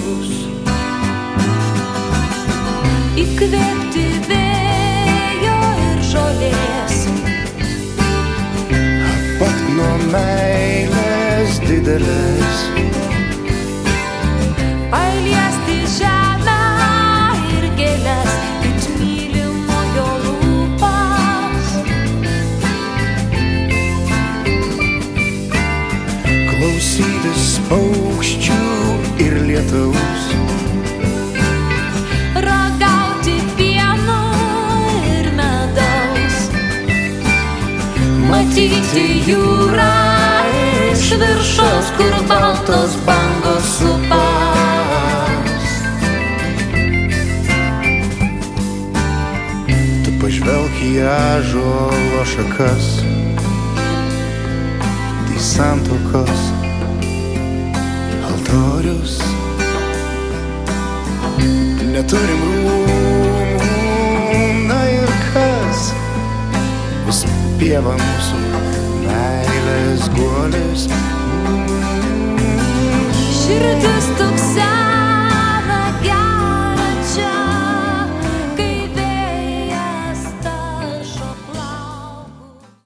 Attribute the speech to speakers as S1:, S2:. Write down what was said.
S1: dangus, įkvėpti vėjo ir žolės,
S2: apakt nuo meilės didelės,
S1: paliesti žemę ir gėles, it mylimojo lūpas,
S2: klausytis paukščių ir lietaus,
S1: ragauti pieno ir medaus, matyti jūrą iš viršaus, kur baltos bangos supas.
S2: tu pažvelk į ąžuolo šakas, tai santuokos altorius. Neturim rūmų, na ir kas, bus pieva mūsų meilės guolis.